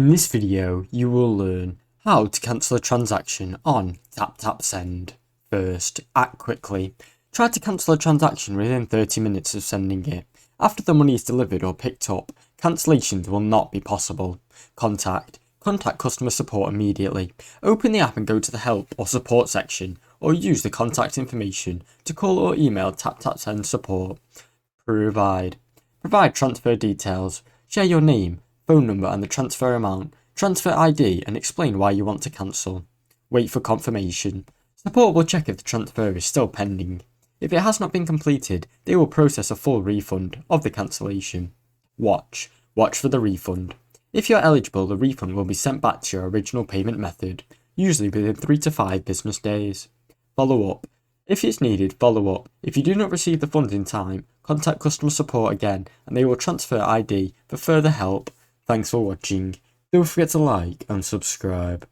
In this video, you will learn how to cancel a transaction on TapTap Send. First, act quickly. Try to cancel a transaction within 30 minutes of sending it. After the money is delivered or picked up, cancellations will not be possible. Contact customer support immediately. Open the app and go to the help or support section, or use the contact information to call or email TapTap Send support. Provide transfer details. Share your name, phone number and the transfer amount, transfer ID and explain why you want to cancel. Wait for confirmation. Support will check if the transfer is still pending. If it has not been completed, they will process a full refund of the cancellation. Watch for the refund. If you're eligible, the refund will be sent back to your original payment method, usually within 3 to 5 business days. Follow up. If it's needed, follow up. If you do not receive the funds in time, contact customer support again and they will transfer ID for further help. Thanks for watching. Don't forget to like and subscribe.